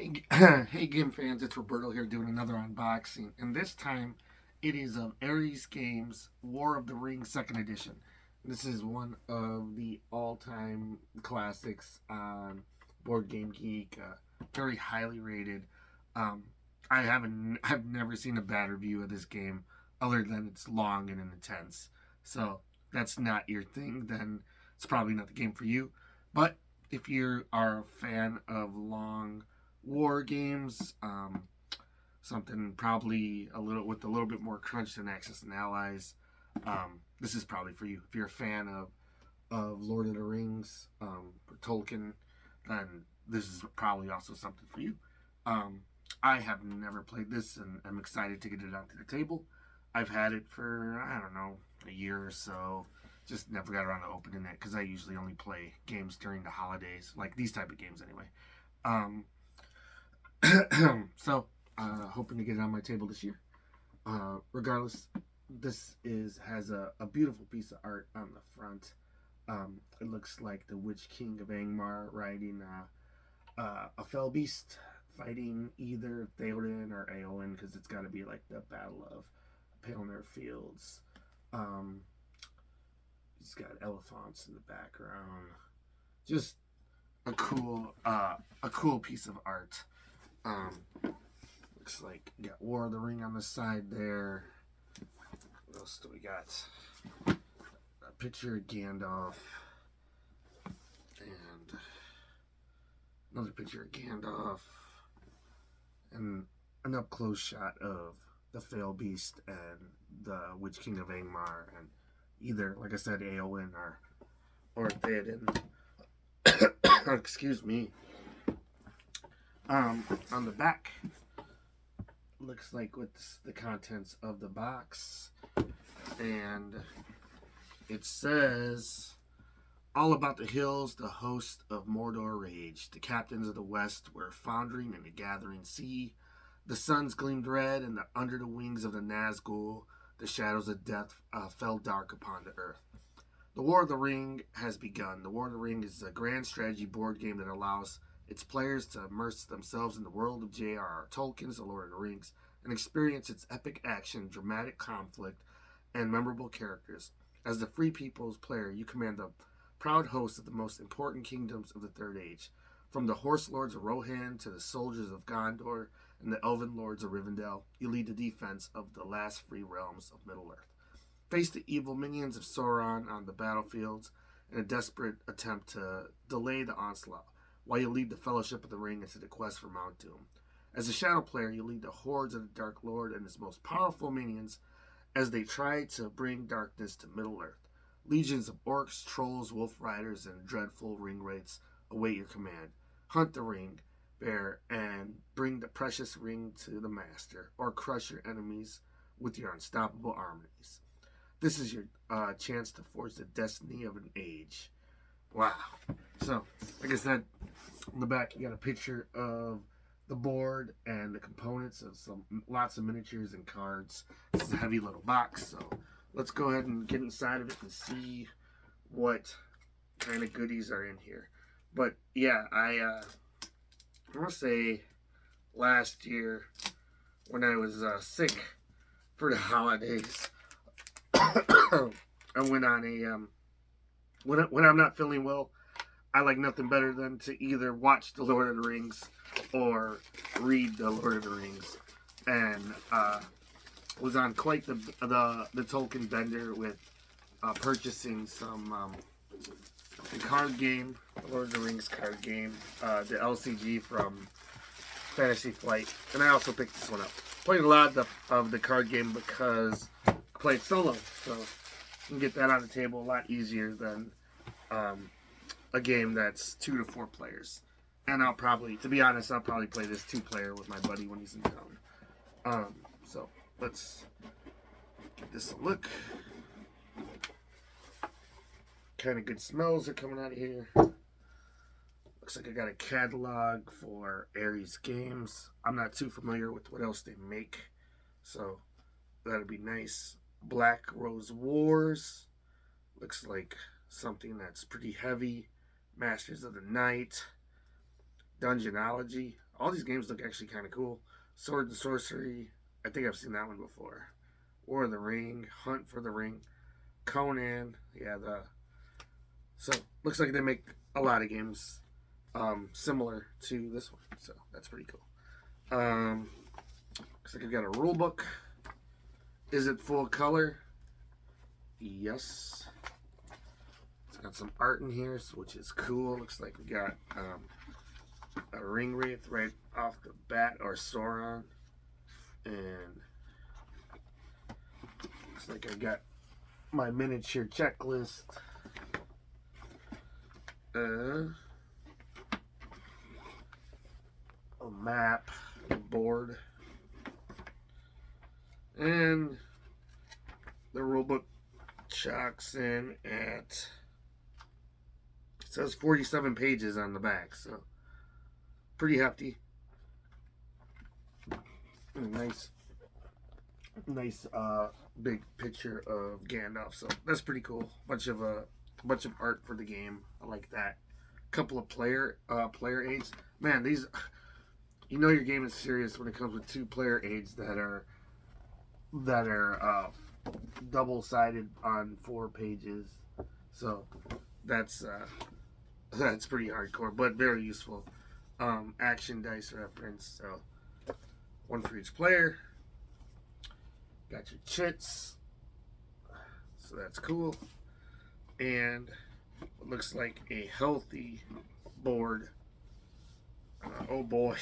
Hey game fans, it's Roberto here doing another unboxing, and this time it is of Ares Games War of the Rings 2nd Edition. This is one of the all-time classics on Board Game Geek, very highly rated. Um, I've never seen a bad review of this game, other than it's long and intense. So that's not your thing, then it's probably not the game for you. But if you are a fan of long war games, something probably a little bit more crunch than Axis and Allies. This is probably for you. If you're a fan of Lord of the Rings, or Tolkien, then this is probably also something for you. I have never played this, and I'm excited to get it onto the table. I've had it for, I don't know, a year or so. Just never got around to opening it because I usually only play games during the holidays, like these type of games anyway. Um, so, hoping to get it on my table this year. Regardless, this has a beautiful piece of art on the front. It looks like the Witch King of Angmar riding a fell beast, fighting either Theoden or Eowyn, because it's got to be like the Battle of Pelennor Fields. He's got elephants in the background. Just a cool piece of art. Looks like you got War of the Ring on the side there. What else do we got? A picture of Gandalf. And another picture of Gandalf. And an up close shot of the Fell Beast and the Witch King of Angmar. And either, like I said, Eowyn or Theoden. Excuse me. On the back, looks like what's the contents of the box, and it says all about the hills, the host of Mordor raged. The captains of the west were foundering in the gathering sea. The suns gleamed red, and under the wings of the Nazgul, the shadows of death fell dark upon the earth. The War of the Ring has begun. The War of the Ring is a grand strategy board game that allows its players to immerse themselves in the world of J.R.R. Tolkien's The Lord of the Rings and experience its epic action, dramatic conflict, and memorable characters. As the Free People's player, you command the proud host of the most important kingdoms of the Third Age, from the Horse Lords of Rohan to the soldiers of Gondor and the Elven Lords of Rivendell. You lead the defense of the last free realms of Middle-earth. Face the evil minions of Sauron on the battlefields in a desperate attempt to delay the onslaught, while you lead the Fellowship of the Ring into the quest for Mount Doom. As a Shadow player, you lead the hordes of the Dark Lord and his most powerful minions as they try to bring darkness to Middle-earth. Legions of orcs, trolls, wolf riders, and dreadful ring wraiths await your command. Hunt the ring bear and bring the precious ring to the master, or crush your enemies with your unstoppable armies. This is your chance to forge the destiny of an age. Wow. So, like I said, on the back you got a picture of the board and the components of lots of miniatures and cards. This is a heavy little box, so let's go ahead and get inside of it and see what kind of goodies are in here. But yeah, I want to say last year when I was sick for the holidays, I went on a when I'm not feeling well, I like nothing better than to either watch The Lord of the Rings or read The Lord of the Rings, and was on quite the Tolkien bender with purchasing some the card game, The Lord of the Rings card game, the LCG from Fantasy Flight, and I also picked this one up. Played a lot of the card game because I played solo, so you can get that on the table a lot easier than a game that's 2 to 4 players. And to be honest, I'll probably play this 2-player with my buddy when he's in town. So let's give this a look. Kind of good smells are coming out of here. Looks like I got a catalog for Ares Games. I'm not too familiar with what else they make, so that'll be nice. Black Rose Wars. Looks like something that's pretty heavy. Masters of the Night. Dungeonology. All these games look actually kind of cool. Sword and Sorcery. I think I've seen that one before. War of the Ring. Hunt for the Ring. Conan. Yeah, so looks like they make a lot of games similar to this one. So that's pretty cool. Looks like I've got a rule book. Is it full color? Yes. It's got some art in here, which is cool. Looks like we got a ring wraith right off the bat, or Sauron. And looks like I got my miniature checklist. A map, a board, and the rulebook checks in at, it says 47 pages on the back, so pretty hefty. Nice big picture of Gandalf, so that's pretty cool. Bunch of art for the game. I like that. Couple of player aids. Man, these, you know your game is serious when it comes with 2 player aids that are double-sided on 4 pages. So that's pretty hardcore, but very useful. Action dice reference. So 1 for each player. Got your chits. So that's cool. And it looks like a healthy board. Oh boy.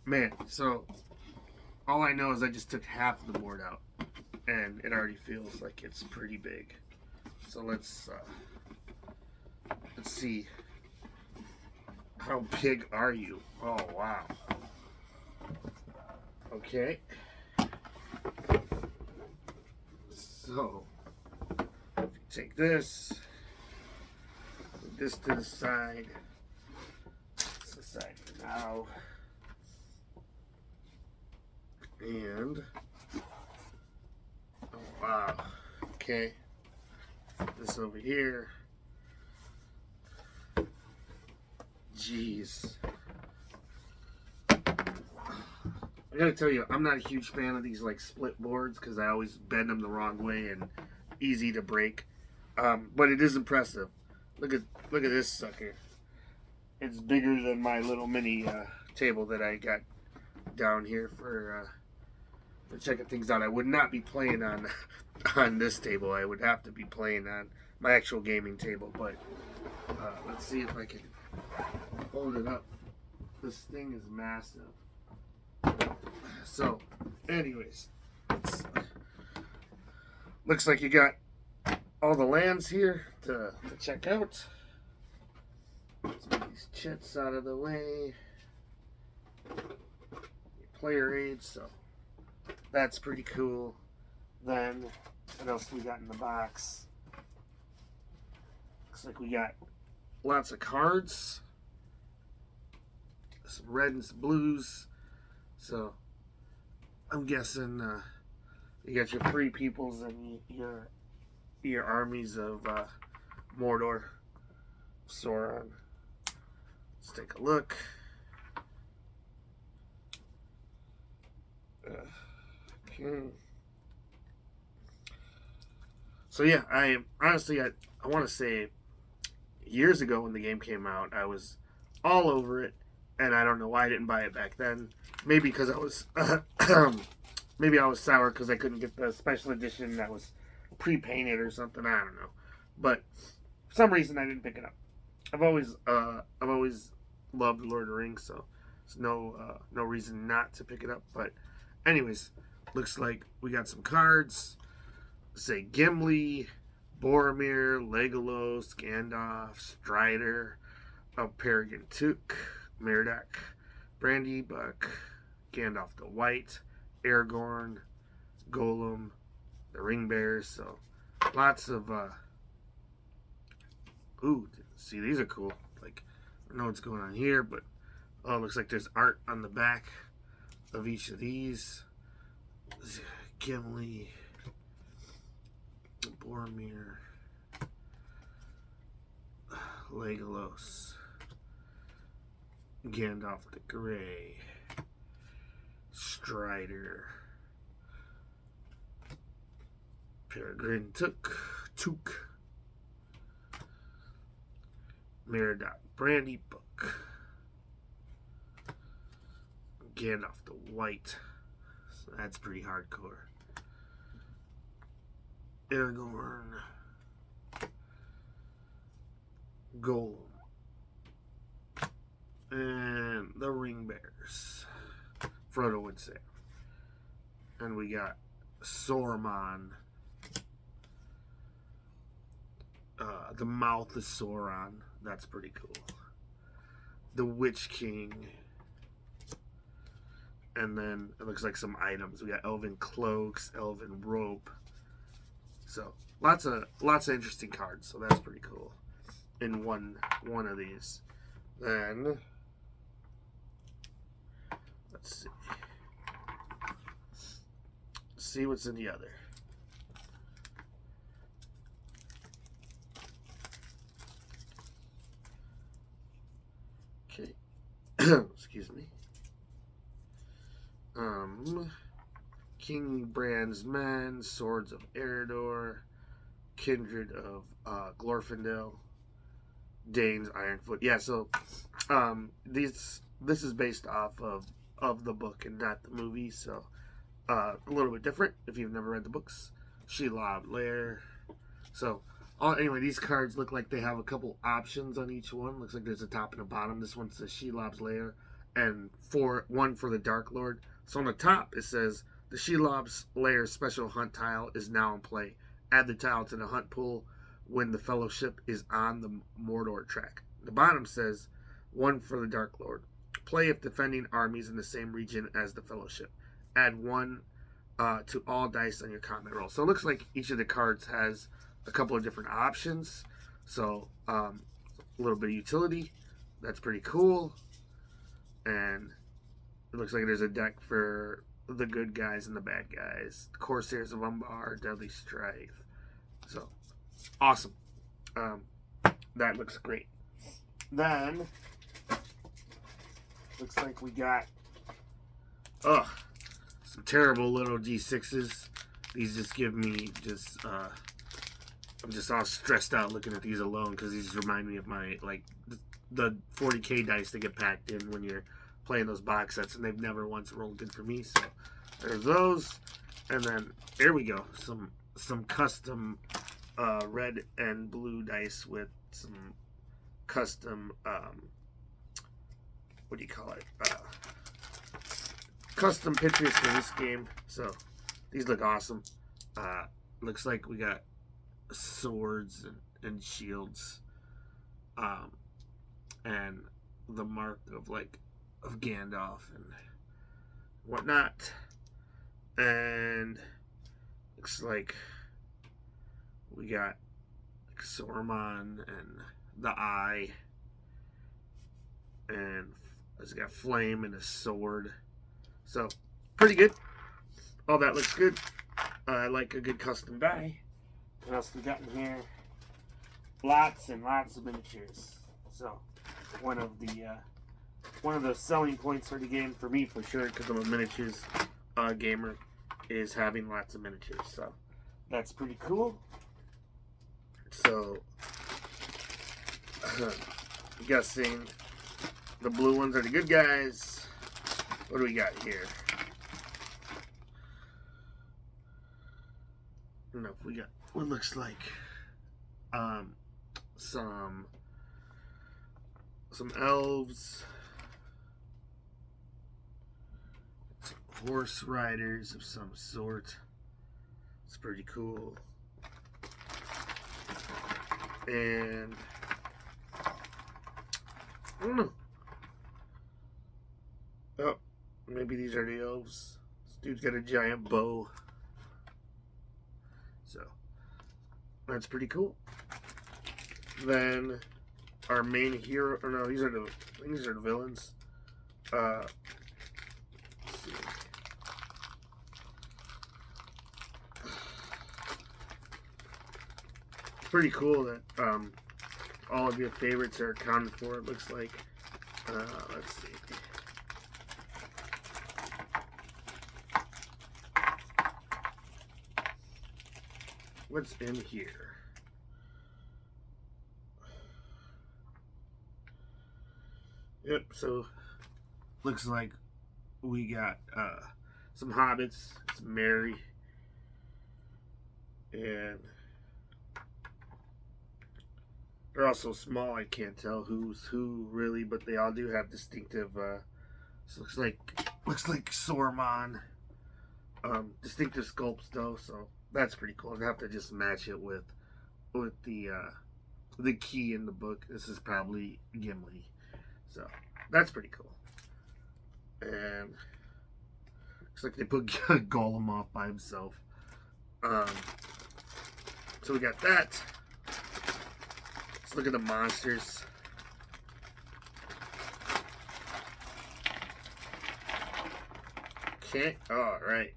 Man, so all I know is I just took half of the board out, and it already feels like it's pretty big. So let's see. How big are you? Oh wow. Okay. So if you take this, put this to the side. It's the side for now. And oh wow. Okay. This over here. Jeez. I gotta tell you, I'm not a huge fan of these like split boards because I always bend them the wrong way and easy to break. But it is impressive. Look at this sucker. It's bigger than my little mini table that I got down here for checking things out. I would not be playing on this table. I would have to be playing on my actual gaming table. But let's see if I can hold it up. This thing is massive. So, anyways, looks like you got all the lands here to check out. Let's get these chits out of the way. Player aids, so that's pretty cool. Then, what else we got in the box? Looks like we got lots of cards. Some red and some blues. So, I'm guessing you got your free peoples and your armies of Mordor, Sauron. Let's take a look. Okay. So yeah, I honestly I want to say years ago when the game came out, I was all over it, and I don't know why I didn't buy it back then. Maybe because I was maybe I was sour because I couldn't get the special edition that was pre-painted or something. I don't know, but for some reason I didn't pick it up. I've always loved Lord of the Rings, so there's no reason not to pick it up. But anyways, looks like we got some cards. Say Gimli, Boromir, Legolas, Gandalf, Strider, Peregrine Took, Meriadoc, Brandybuck, Gandalf the White, Aragorn, Gollum, the Ring Bears. So lots of ooh, see, these are cool. Like, I don't know what's going on here, but oh, it looks like there's art on the back of each of these. Gimli, Boromir, Legolas, Gandalf the Grey, Strider, Peregrine Took, Merodach Brandy Book, Gandalf the White, so that's pretty hardcore. Aragorn, Golem, and the Ring Bears, Frodo would say. And we got Saruman, the Mouth of Sauron, that's pretty cool. The Witch King, and then it looks like some items. We got Elven Cloaks, Elven Rope. So lots of interesting cards. So that's pretty cool. In one of these. Then let's see what's in the other. Okay. Excuse me. King Brand's Men, Swords of Eredor, Kindred of Glorfindel, Dane's Ironfoot. Yeah, so this is based off of the book and not the movie, so a little bit different if you've never read the books. Shelob Lair. So anyway, these cards look like they have a couple options on each one. Looks like there's a top and a bottom. This one says Shelob's Lair, and one for the Dark Lord. So on the top it says the Shelob's Lair special hunt tile is now in play. Add the tile to the hunt pool when the Fellowship is on the Mordor track. The bottom says one for the Dark Lord. Play if defending armies in the same region as the Fellowship. Add one to all dice on your combat roll. So it looks like each of the cards has a couple of different options. So a little bit of utility. That's pretty cool. And it looks like there's a deck for the good guys and the bad guys. The Corsairs of Umbar, Deadly Strife. So awesome. That looks great. Then looks like we got some terrible little D6s. These just give me I'm just all stressed out looking at these alone because these remind me of my the 40k dice that get packed in when you're playing those box sets, and they've never once rolled good for me. So there's those, and then here we go, some custom red and blue dice with some custom what do you call it? Custom pictures for this game. So these look awesome. Looks like we got swords and shields, and the mark of Gandalf and whatnot. And looks like we got Saruman and the Eye, and it's got flame and a sword. So pretty good. All that looks good. I like a good custom die. What else we got in here? Lots and lots of miniatures. So one of the selling points for the game for me, for sure, because I'm a miniatures gamer, is having lots of miniatures. So that's pretty cool. So I'm guessing the blue ones are the good guys. What do we got here? I don't know if we got what looks like some elves, some horse riders of some sort. It's pretty cool. And I don't know. Oh, maybe these are the elves. This dude's got a giant bow. So that's pretty cool. Then our main hero, or no, these are the villains. Let's see. It's pretty cool that all of your favorites are accounted for, it looks like. Let's see. What's in here? Yep, so looks like we got some hobbits. It's Mary. And they're all so small I can't tell who's who really, but they all do have distinctive so looks like Saruman. Distinctive sculpts though, so that's pretty cool. I'd have to just match it with the key in the book. This is probably Gimli. So that's pretty cool. And looks like they put Gollum off by himself. So we got that. Let's look at the monsters. Okay, alright.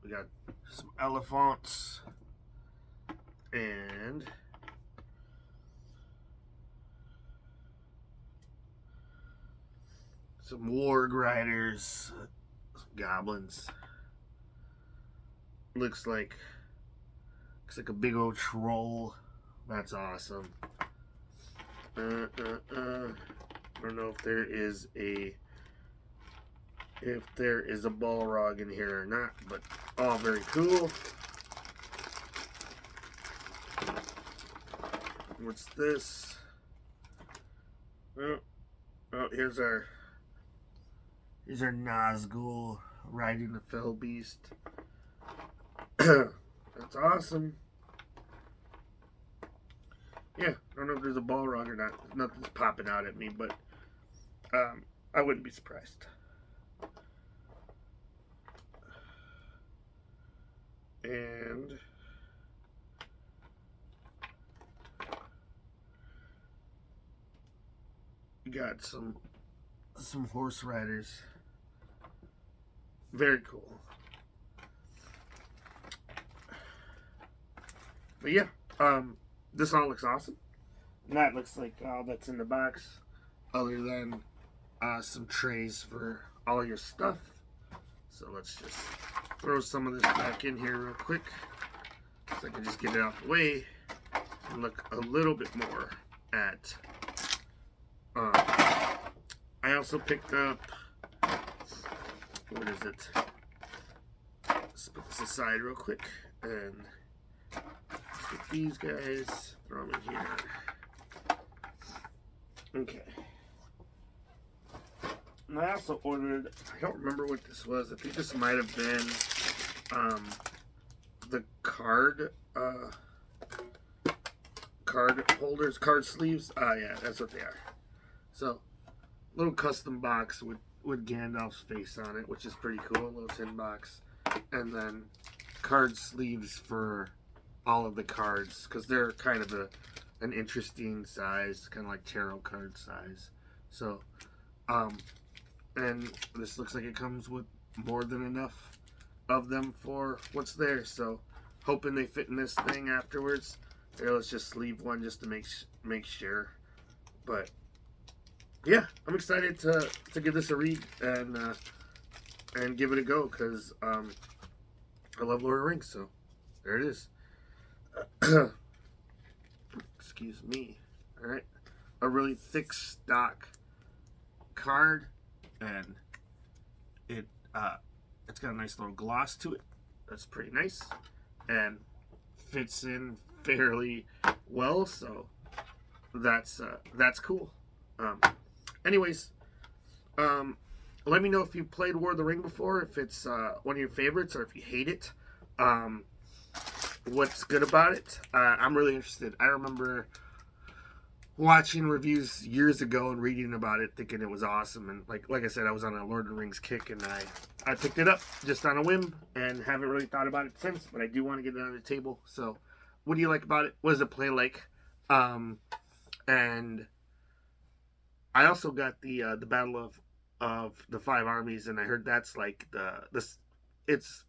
We got some elephants. And some warg riders. Some goblins. Looks like a big old troll. That's awesome. I don't know if there is a Balrog in here or not, but all very cool. What's this? Oh, here's our Nazgul riding the fell beast. That's awesome. Yeah, I don't know if there's a Balrog or not. Nothing's popping out at me, but I wouldn't be surprised. And we got some horse riders. Very cool. But yeah, this all looks awesome. And that looks like all that's in the box, other than some trays for all your stuff. So let's just throw some of this back in here real quick, so I can just get it out the way and look a little bit more at. I also picked up, what is it? Let's put this aside real quick and let's get these guys, throw them in here. Okay. And I also ordered, I don't remember what this was. I think this might have been the card holders, card sleeves. Yeah, that's what they are. So, little custom box with Gandalf's face on it, which is pretty cool. A little tin box. And then card sleeves for all of the cards, because they're kind of an interesting size, kind of like tarot card size. So, and this looks like it comes with more than enough of them for what's there. So, hoping they fit in this thing afterwards. Here, let's just leave one just to make sure. But yeah, I'm excited to give this a read and give it a go, because I love Lord of the Rings. So there it is. Excuse me. All right, a really thick stock card, and it's got a nice little gloss to it. That's pretty nice, and fits in fairly well. So that's cool. Anyways, let me know if you've played War of the Ring before, if it's one of your favorites, or if you hate it. What's good about it? I'm really interested. I remember watching reviews years ago and reading about it, thinking it was awesome. And like I said, I was on a Lord of the Rings kick, and I picked it up just on a whim and haven't really thought about it since. But I do want to get it on the table. So, what do you like about it? What does it play like? And I also got the Battle of the Five Armies, and I heard that's like it's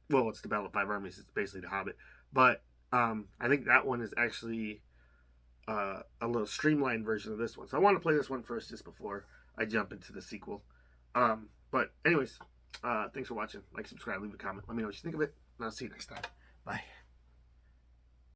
the Battle of Five Armies. It's basically the Hobbit, but I think that one is actually a little streamlined version of this one. So I want to play this one first, just before I jump into the sequel. But anyways, thanks for watching. Like, subscribe, leave a comment. Let me know what you think of it, and I'll see you next time. Bye.